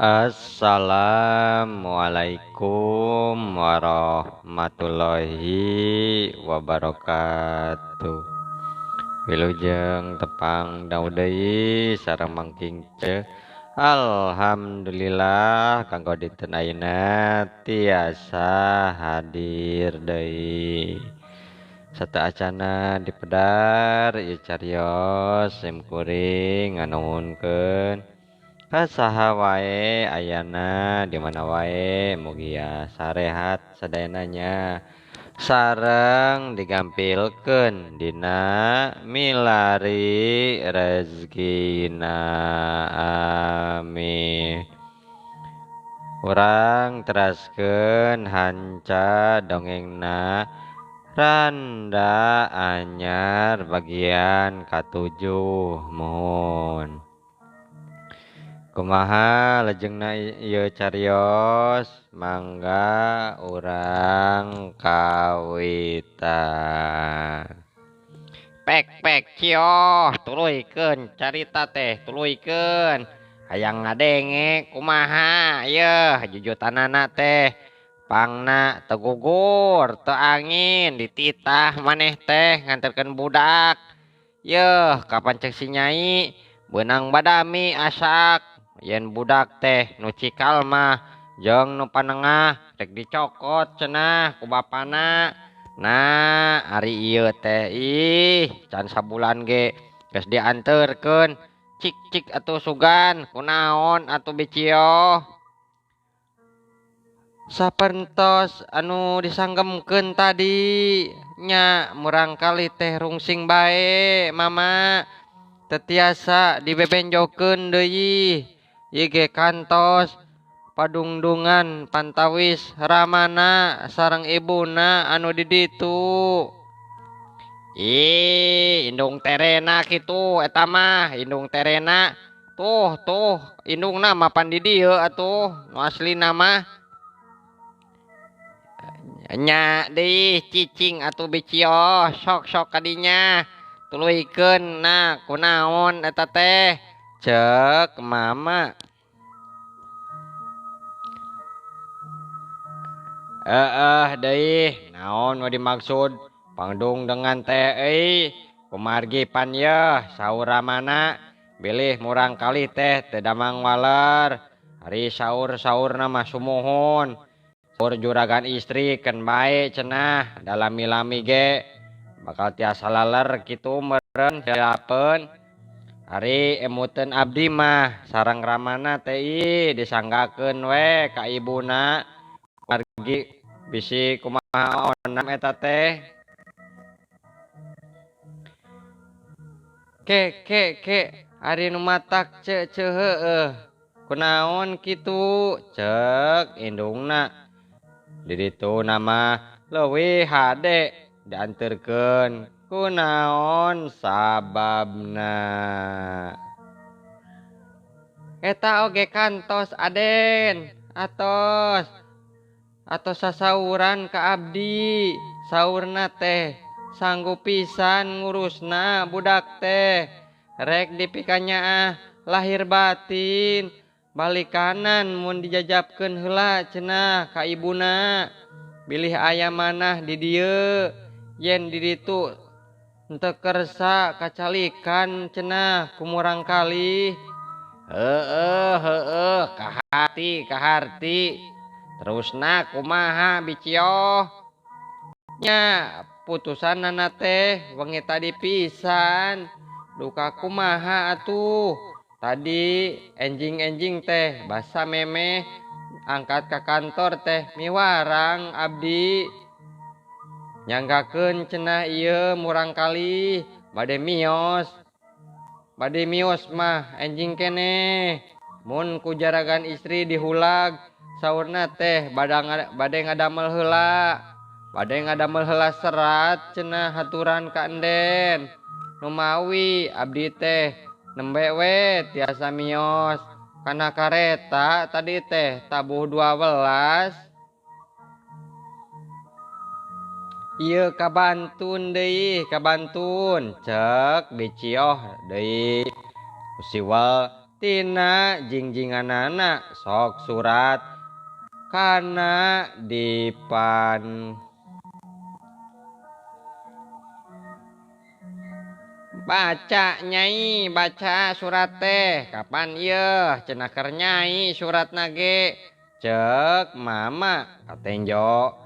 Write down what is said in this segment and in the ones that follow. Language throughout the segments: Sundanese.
Assalamualaikum warahmatullahi wabarakatuh. Wilujeng tepang daudei sareng mangkingce. Alhamdulillah kanggo dinten ayeuna tiasa hadir deui. Sataacana dipedar ieu cariyos simkuring nganuhunkeun kasaha wae ayana di mana wae mugi sarehat sadayananya sareng digampilkeun dina milari rezekina amin. Urang teraskeun hanca dongengna randa anyar bagian katujuh mohon. Kumaha lejengna ieu cariyos mangga urang kawitan. Pek cio tuluykeun carita teh tuluykeun hayang ngadenge kumaha yeuh jujutanana teh pangna teu gugur teu angin dititah maneh teh nganterkeun budak yeuh kapan cek si nyai beunang badami asak yen budak teh nu cikal mah jeung nu panengah rek dicokot cenah ku bapana. Nah ari ieu teh ih can sabulan ge geus dianterkeun cik atuh sugan kunaon atuh bicio sapertos anu disanggemkeun tadi nya murangkali teh rungsing bae mama tetiasa dibebenjokeun deui ieu ge kantos padungdungan pantawis ramana sareng ibuna anu di ditu. Ih indung terena kitu eta mah indung terena tuh indungna mapan di dieu atuh nu aslina mah nya deui cicing atuh bicio sok kadinya tuluykeun. Nah kunaon eta teh cek mama. Deui naon nu dimaksud pangdung dengan teh euy kumargi pan yeuh saur ramana bilih murang kali teh teu damang waler ari saur-saurna mah sumuhun saur juragan istri keun bae cenah dalami-lami ge bakal tiasa laler kitu meureun dilapeun. Ari emuteun abdi mah sareng ramana teh disanggakeun we ka ibuna margi bisi kumaha onam eta teh. Ke ari nu matak ce heueuh kunaon kitu cek indungna di ditu nama leuwih hade dianterkeun kunaon sababna. Eta oge kantos Aden atos sasauran ka abdi saurna teh sanggup pisan ngurusna budak teh rek dipikanyaah lahir batin balikanan mun dijajabkeun heula cenah ka ibuna bilih aya manah di dieu yen di ditu henteu kersa kacalikan cenah kumurang kali. Heueuh kaharti terusna kumaha bicio nya putusanna teh wengi tadi pisan duka kumaha atuh tadi enjing teh basa memeh angkat ka kantor teh miwarang abdi nyanggakeun cenah ieu murang kali bade mios mah enjing keneh mun ku jaragan istri dihulag saurna teh bade ngadamel heula serat cenah haturan ka Enden nu mawi abdi teh nembe we tiasa mios kana kareta tadi teh tabuh 12. Ieu kabantun cek bicioh deui siwal tina jingjinganana sok surat kana dipan baca nyai baca surat teh kapan ieu cenah keur nyai surat nage cek mama katenjo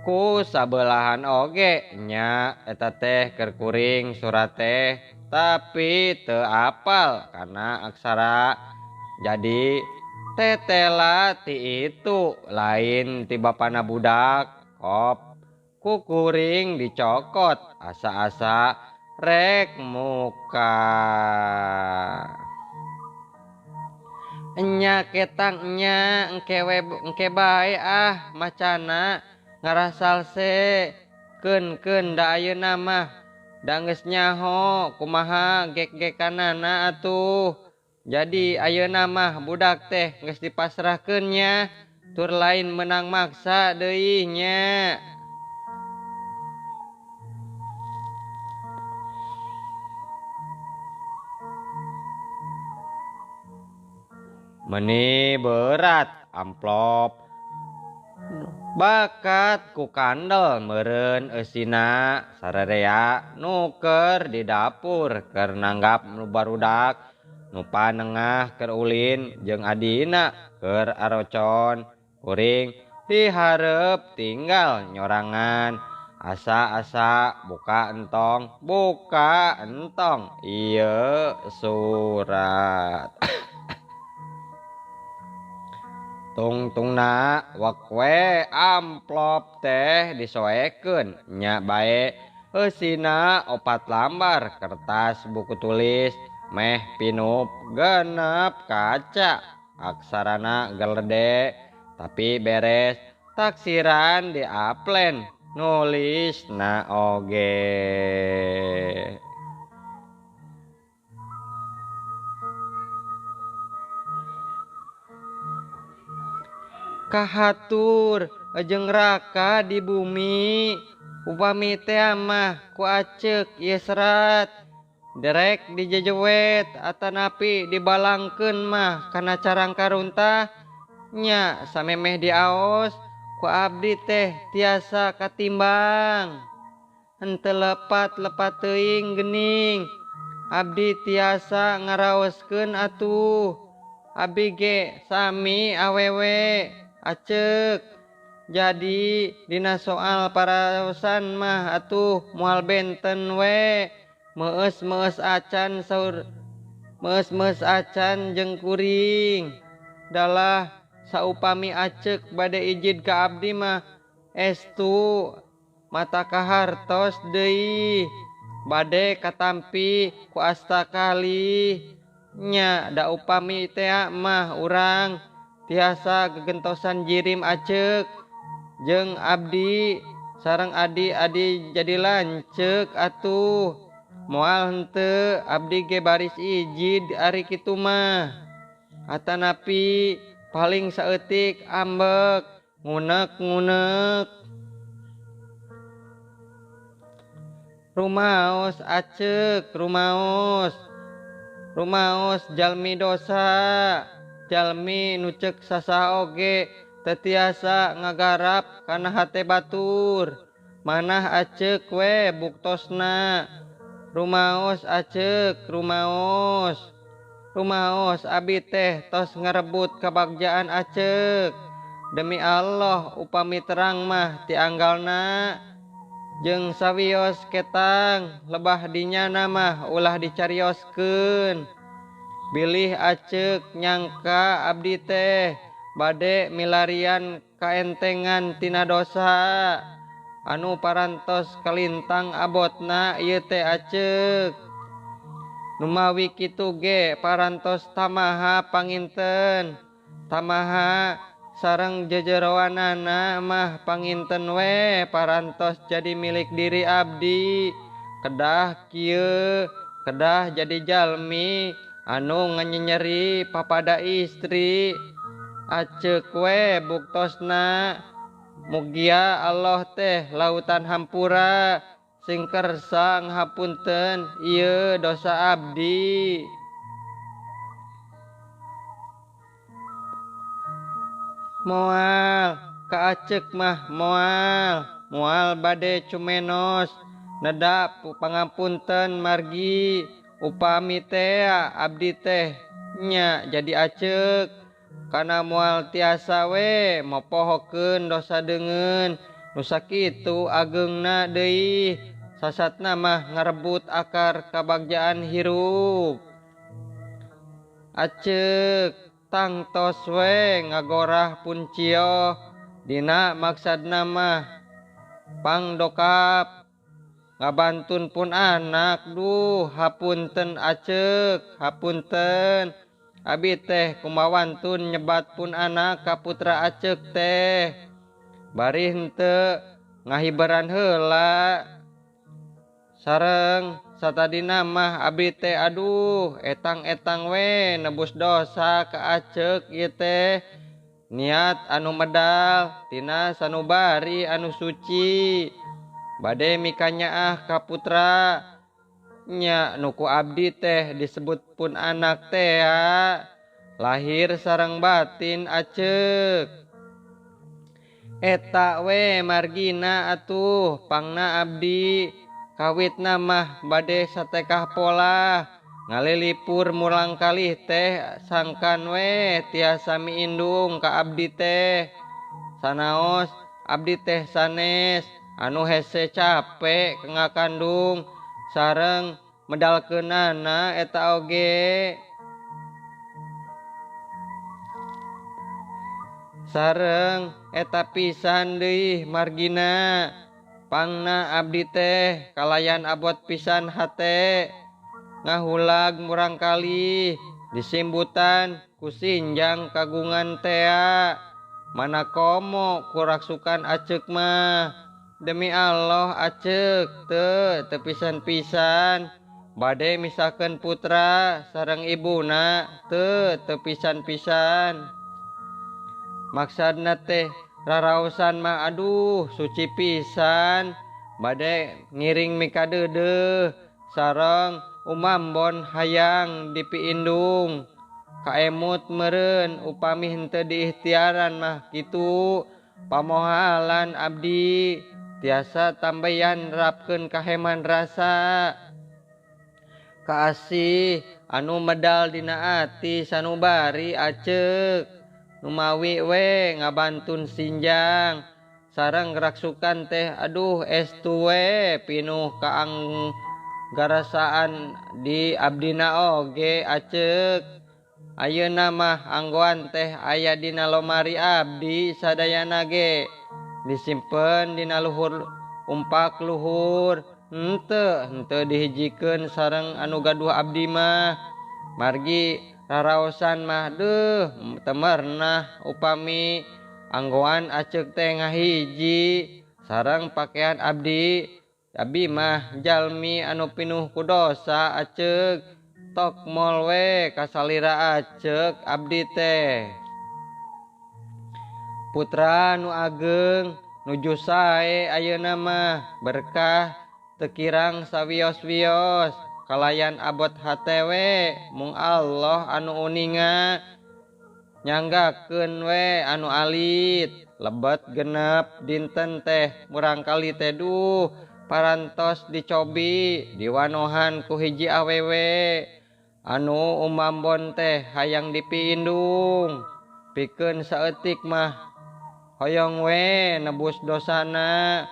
ku sabelahan oge nya eta teh keur kuring surat teh tapi teu apal karena aksara jadi tetela ti itu lain ti bapana budak kop ku kuring dicokot asa-asa rek muka nya ketang nya engke bae macana ngarasal se keun da ayeuna mah da geus nyaho kumaha gek-gekanana atuh jadi ayeuna mah budak teh geus dipasrahkeun nya tur lain menang maksa deui nya. Meni berat amplop bakat ku kandel meureun eusina sararea nuker di dapur keur nanggap nu barudak nu panengah keur ulin jeung adina keur arocon kuring dihareup tinggal nyorangan asa-asa buka entong ieu surat tungtungna wakwe amplop teh disoekeun nya bae eusina 4 lembar kertas buku tulis meh pinup genep kaca aksarana gede tapi beres taksiran diaplen nulisna oge. Kahatur jeung raka di bumi upami teh mah ku aceuk ieu serat derek dijejewet atanapi dibalangkeun mah kana carang karuntah nya samemeh diaos ku abdi teh tiasa katimbang henteu lepat teuing geuning abdi tiasa ngaraoskeun atuh abdi ge sami awewe aceuk jadi dina soal paraosan mah atuh moal benten we meus acan saur meus acan jeung kuring dalah saupami aceuk bade ijid ka abdi mah estu mata kahartos deui bade katampi ku asta kalih nya da upami teh mah urang tiasa gegentosan jirim aceuk jeung abdi sareng adi jadi lanceuk atuh moal henteu abdi ge baris ijid ari kitu mah atanapi paling saeutik ambek ngunek rumaos aceuk rumaos jalmi dosa jalmi nu ceuk sasaha oge teu tiasa ngagarap kana hate batur manah aceuk we buktosna rumaos aceuk rumaos abi teh tos ngarebut kabagjaan aceuk demi Allah upami terang mah ti anggalna jeung sawios ketang lebah dinyana mah ulah dicarioskeun bilih aceuk nyangka abdi teh bade milarian kaentengan tina dosa anu parantos kalintang abotna ieu teh aceuk nu mawi kitu ge parantos tamaha panginten tamaha sareng jejeroanana mah panginten we parantos jadi milik diri abdi kedah kieu kedah jadi jalmi anu nganyenyeri papada istri aceuk we buktosna mugia Allah teh lautan hampura sing kersa ngahapunten ieu dosa abdi. Moal ka Acek mah moal bade cumenos neda pangapunten margi upami teh abdi teh nya jadi Acek kana moal tiasa we mopohokeun dosa deungeun nu sakitu ageungna deui sasatna mah ngarebut akar kabagjaan hirup. Acek tangtos we ngagorah pun cio dina maksadna mah pangdokap ngabantun pun anak duh hapunten Acek hapunten abi teh kumawantun nyebat pun anak ka putra Acek teh bari henteu ngahiberan heula sareng satadina mah abdi teh aduh etang-etang we nebus dosa ka Acek ieu teh niat anu medal tina sanubari anu suci bade mikanyaah ka putra nya nuku abdi teh disebut pun anak teh lahir sareng batin Acek eta we margina atuh pangna abdi kawitna mah bade satekah pola ngalilipur mulang kalih teh sangkan we tiasa miindung ka abdi teh sanaos abdi teh sanes anu hese capek ngakandung sareng medalkeunana eta oge sareng eta pisan deui margina pangna abdi teh kalayan abot pisan hate ngahulag murang kali disimbutan ku sinjang kagungan tea mana komo kuraksukan Acek mah demi Allah Acek teu pisan-pisan bade misakeun putra sareng ibuna teu pisan-pisan maksudna teh raraosan mah aduh suci pisan bade ngiring mika deudeuh sareng umambon hayang dipiindung kaemut meureun upami henteu diikhtiaran mah kitu pamohalan abdi tiasa tambayan nerapkeun kaheman rasa kaasih anu medal dina ati sanubari Acek numawi we ngabantun sinjang sareng raksukan teh aduh estu we pinuh kaanggarasaan di abdina oge Acek ayeuna mah anggoan teh aya dina lomari abdi sadayana ge disimpen dina luhur umpak luhur henteu dihijikeun sareng anu gaduh abdi mah margi raraosan mah deuh temerna upami anggoan Acek teh ngahiji sareng pakean abdi mah jalmi anu pinuh ku dosa Acek tok moal we kasalira Acek abdi teh putra nu ageng nuju sae ayeuna mah berkah teu kirang sawios-wios kalayan abot hate we mung Allah anu uninga nyanggakeun we anu alit lebet genep dinten teh murang kali teh duh parantos dicobi diwanohan ku hiji awewe anu umambon teh hayang dipiindung pikeun saeutik mah hoyong we nebus dosana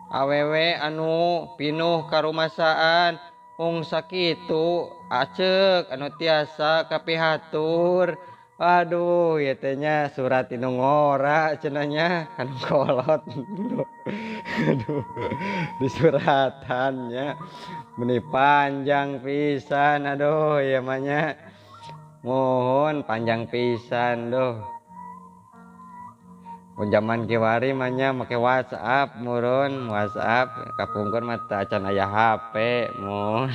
awewe anu pinuh karumasaan mung sakitu Acek anu tiasa kapihatur aduh ieu teh nya surat inu ngora cenah nya anu kolot aduh di suratannya meni panjang pisan aduh ieu mah nya mohon panjang pisan duh mun zaman kiwari mah nya make WhatsApp murun WhatsApp kapungkur mah teu acan aya HP mun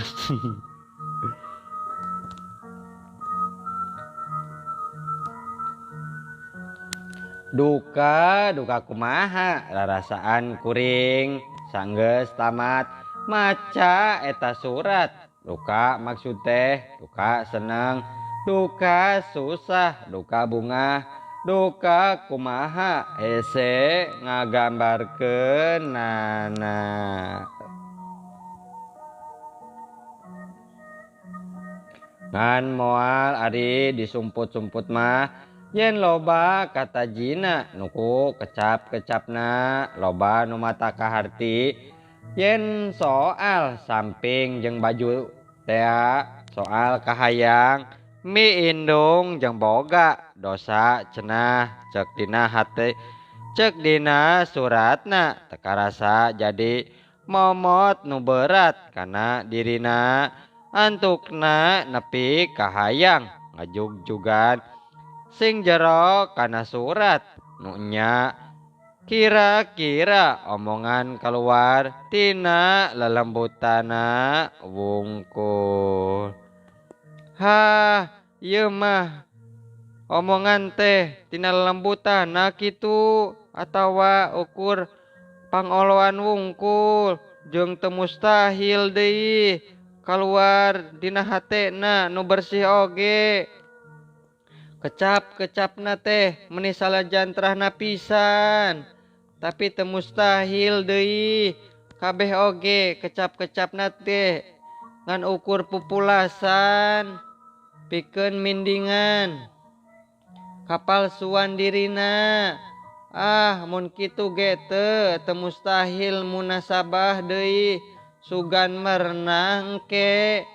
duka kumaha rarasaan kuring sanggeus tamat maca eta surat duka maksud teh duka seneng duka susah duka bungah duka kumaha hese ngagambarkeunana. Ngan moal ari disumput-sumput mah yen loba kata jina nuku kecap-kecapna loba nu mata kaharti yen soal samping jeung baju tea soal kahayang mi indung jeung boga dosa cenah cek dina hate cek dina suratna teka rasa jadi momot nu berat kana dirina antukna nepi kahayang ngajug-jugan sing jero kana surat nu nya kira-kira omongan keluar tina lelembutana wungkul. Hah, ieu mah omongan teh tina lelembutana kitu atawa ukur pangoloan wungkul jeung teu mustahil deui kaluar dina hatena nu bersih oge. Kecap-kecapna teh meuni salajantrahna pisan tapi teu mustahil deui kabeh oge kecap-kecapna teh ngan ukur pupulasan pikeun mindingan kapalsuan dirina. Ah mun kitu ge teu mustahil munasabah deui sugan merenah engke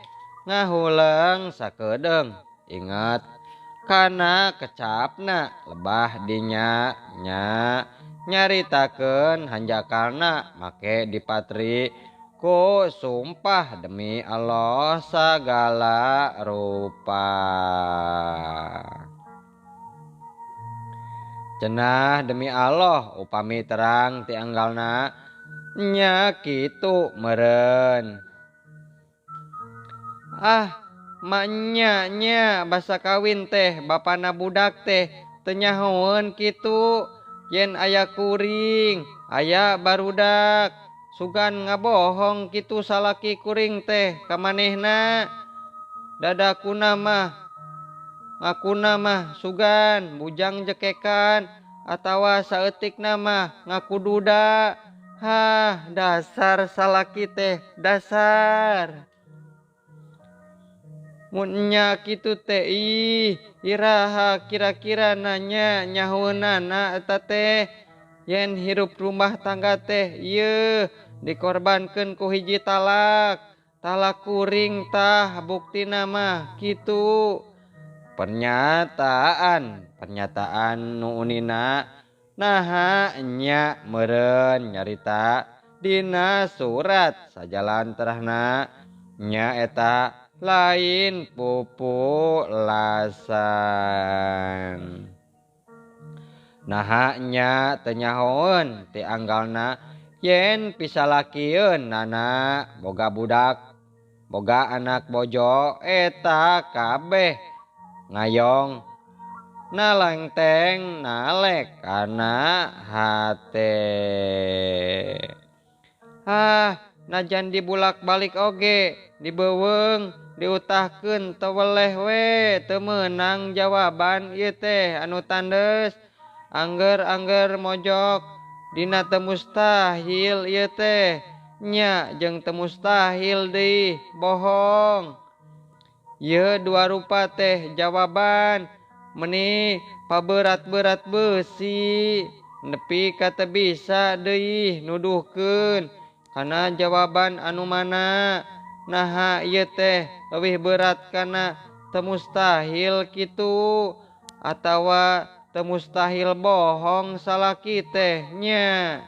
ngahuleng sakedeung inget kana kecapna lebah dinya nya nyaritakeun hanjakalna make dipatri ku sumpah demi Allah sagala rupa. Cenah demi Allah upami terang ti anggalna nya kitu meureun. Ah maknya nya basa kawin teh bapana budak teh teu nyahoeun kitu yen aya kuring aya barudak sugan ngabohong kitu salaki kuring teh ka manehna dadakuna mah ngakuna mah sugan bujang jekekan atawa saeutikna mah ngaku duda. Hah dasar salaki teh dasar. Mun nya kitu teh iraha kira-kira nanya nyahoeunana eta teh yen hirup rumah tangga teh ieu dikorbankeun ku hiji talak kuring tah buktina mah kitu. Pernyataan nu unina naha nya meureun nyarita dina surat sajalantrahna nya eta lain pupulasan. Naha nya teu nyahoeun ti anggalna yen pisalakieun nana boga budak boga anak bojo eta kabeh ngayong nalengteng nalek kana hate. Ah najan dibulak-balik oge dibeuweung diutahkeun teu weleh we teu meunang jawaban ieu teh anu tandeus angger mojok dina teu mustahil ieu teh nya jeung teu mustahil deui bohong. Ieu dua rupa teh jawaban meuni paberat-berat beusi nepi ka teu bisa deui nuduhkeun kana jawaban anu mana. Naha ieu teh leuwih berat kana teu mustahil kitu atawa teu mustahil bohong salaki teh nya.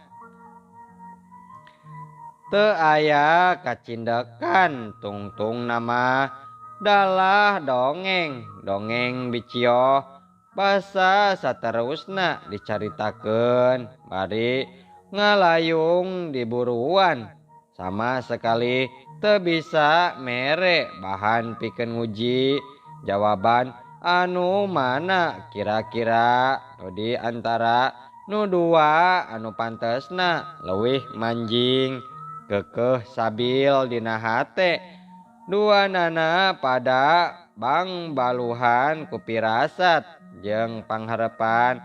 Teu aya kacindekan tungtung nama dalah dongeng bicio basa saterusna dicaritakeun bari ngalayung diburuan sama sekali teu bisa mere bahan pikeun nguji jawaban anu mana kira-kira di antara nu dua anu pantesna leuwih manjing kekeh sabil dina hate duanana pada bang baluhan ku pirasat jeung pangharepan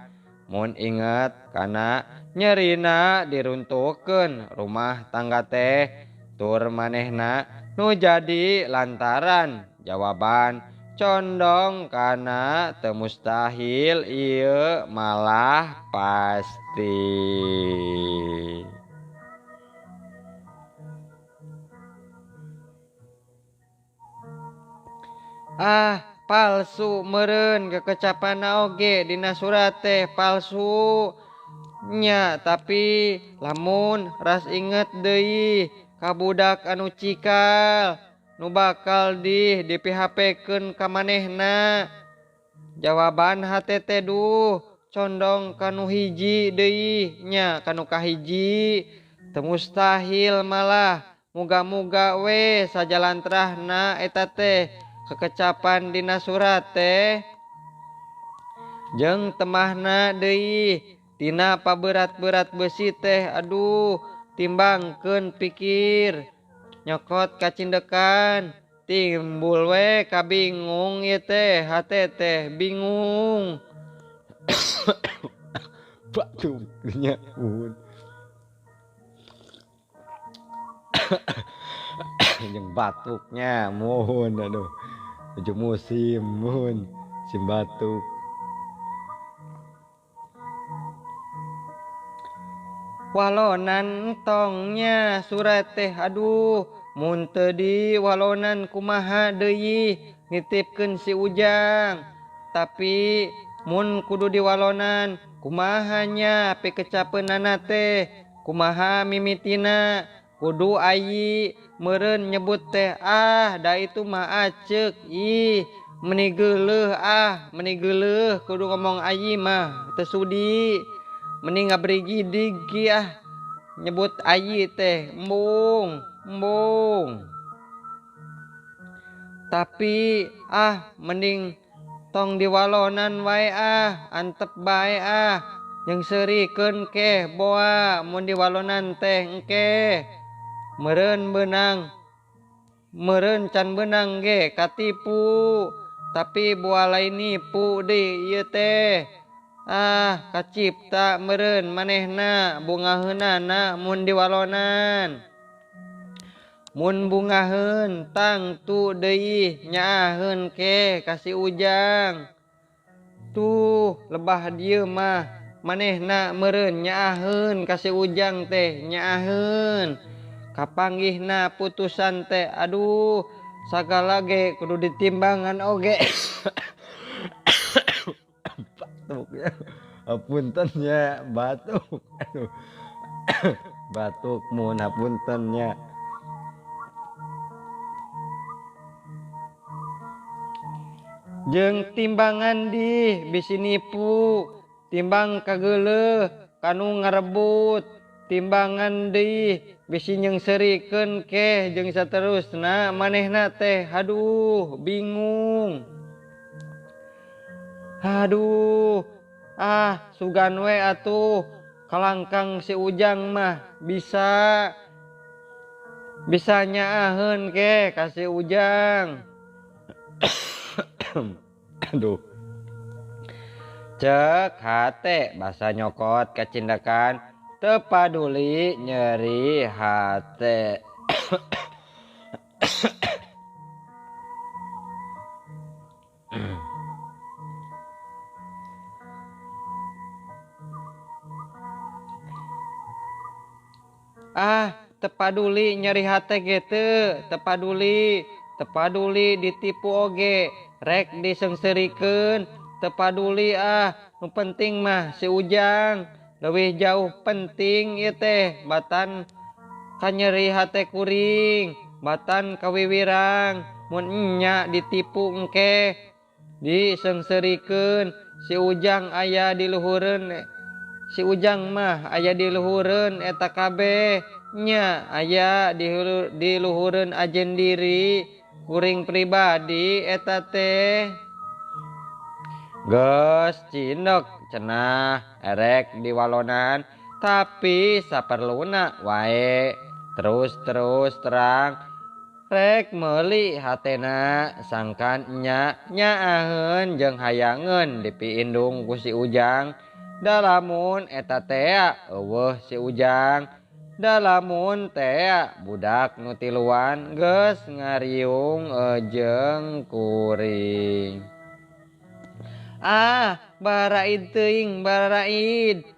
mun inget kana nyerina diruntuhkeun rumah tangga teh tur manehna nu jadi lantaran jawaban condong kana teu mustahil ieu malah pasti. Palsu meureun kekecapana oge dina surat teh palsu nya, tapi lamun ras inget deui ka budak anu cikal nu bakal di PHP-keun ka manehna, jawaban HTT duh condong kanu hiji deui nya, kanu kahiji teu mustahil malah muga-muga we sajalantrahna eta teh kekecapan dina surat teh jeung temahna deui tina paberat-berat besi teh aduh timbangkeun pikir nyokot kacindekan timbul we kabingung ieu teh HTT bingung. Batuknya jeung batuknya mohon aduh ujung musim mohon sim batuk. Walonan entongnya surat teh aduh mun teu di walonan kumaha deui nitipkeun si Ujang, tapi mun kudu di walonan kumaha nya pikecapeunana teh kumaha mimitina kudu ayi meureun nyebut teh da itu mah aceuk ih meuni geuleuh meuni geuleuh kudu ngomong ayi mah teu sudi meuni ngaberi gidig nyebut ayi teh embung tapi mending tong diwalonan wae antep bae yang serikeun keh boa mun diwalonan teh engke meureun can beunang ge katipu tapi boa lain nipu deui ieu teh kacipta meureun manehna bungaheunana mun diwalonan. Mun bungaheun tangtu deui nyaaheun ke ka si Ujang. Tuh lebah dieu mah manehna meureun nyaaheun ka si Ujang teh nyaaheun. Kapanggihna putusan teh aduh sagala ge kudu ditimbangan oge. Batuk ya. Hapunten nya batuk. Aduh. Batuk mun hapunten nya. Jeung timbangan di bisi nipu timbang kageuleuh kanu ngarebut timbangan deui bisi nyengserikeun ke jeung saterusna manehna teh aduh bingung. Aduh sugan we atuh kalangkang si Ujang mah bisa nyaaheun ke ka si Ujang. Aduh. Cek hate bahasa nyokot kacindakan teu paduli nyeri hate. Tepaduli nyeri hate gitu, tepaduli ditipu oge, rek disengserikeun, tepaduli nu penting mah si Ujang, leuwih jauh penting ieu teh batan ka nyeri hate kuring, batan kawiwirang, mun nya ditipu engke disengserikeun, si Ujang aya di luhureun. Si Ujang mah aya di luhureun eta kabeh nya aya di luhureun ajen diri kuring pribadi eta teh geus cindek cenah erek di walonan tapi saperluna wae terus terang rek meuli hatena sangkan nya nyaaheun jeung hayangeun dipiindung ku si Ujang. Da lamun eta teh eueuh si Ujang, da lamun teh budak nu tiluan geus ngariung jeung kuring. Baraid teuing baraid.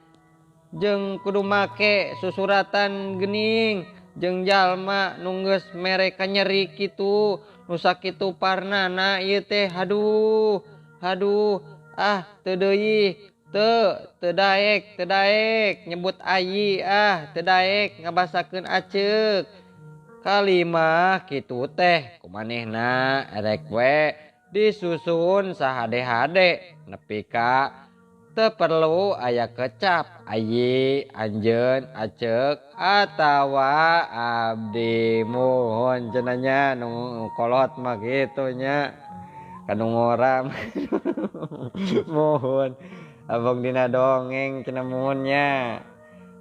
Jeung kudu make susuratan geuning jeung jalma nu geus mere kanyeri kitu nu sakitu parnana ieu teh haduh teu deui teu daek nyebut ayi teu daek ngabasakeun aceuk kalimah kitu teh kumanehna rek we disusun sahade-hade nepi ka teu perlu aya kecap ayi anjeun aceuk atawa abdi mohon cenah nya nu kolot mah kitu nya kanu ngora mohon abang dina dongeng cenah mohon nya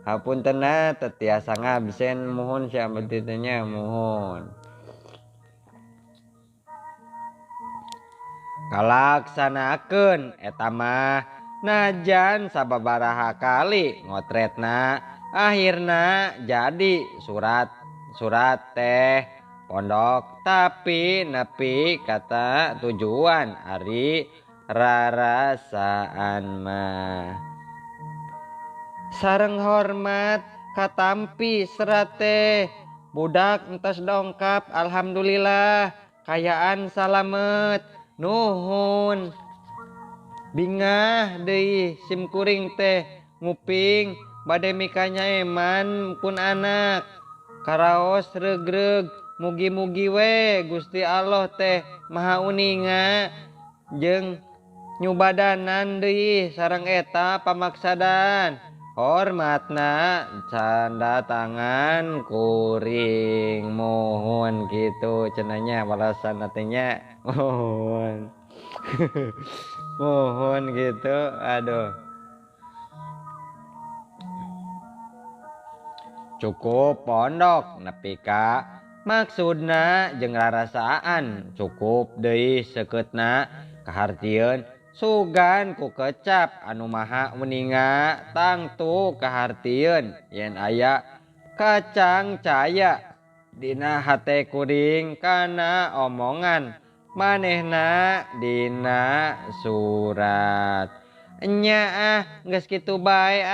hapuntenna teu tiasa ngabsen mohon sia abdi teh nya mohon. Kalaksanakeun eta mah najan sababaraha kali ngotretna akhirna jadi surat teh pondok tapi nepi kata tujuan ari rarasaan mah sareng hormat katampi serat teh budak entos dongkap alhamdulillah kayaan salamet nuhun. Bingah deui sim kuring teh nguping bade mikanya eman pun anak karaos regreg mugi-mugi we Gusti Allah teh maha uninga jeung nyubadanan deui sareng eta pamaksadan hormatna canda tangan kuring mohon kitu cenah nya balasan teh nya mohon mohon gitu aduh cukup pondok nepi ka maksudna jeung rarasaan cukup deui sekeutna kahartieun sugan ku kecap anu maha uninga tangtu kahartieun yen aya kacang caya dina hate kuring kana omongan manehna dina surat nya geus kitu bae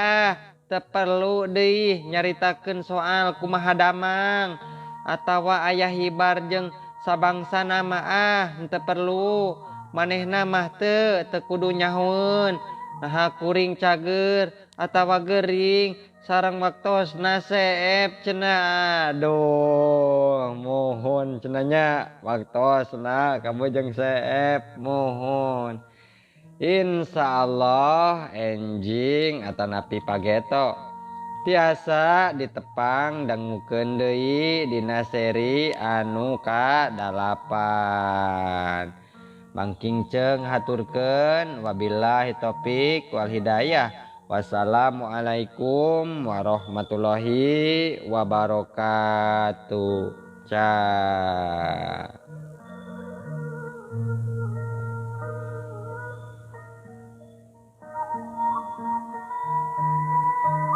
teu perlu deui nyaritakeun soal kumaha damang atawa aya hibar jeung sabangsana mah teu perlu manehna mah teu kudu nyahoeun naha kuring cager atawa gering sareng waktosna seep cenah aduh mohon cenah nya waktosna kamu jeung seep mohon insyaallah enjing atanapi pageto tiasa ditepang dangukeun deui dina seri anu ka-8 mangking ceung haturkeun wabillahi taufik wal hidayah. Wassalamualaikum warahmatullahi wabarakatuh. Cah.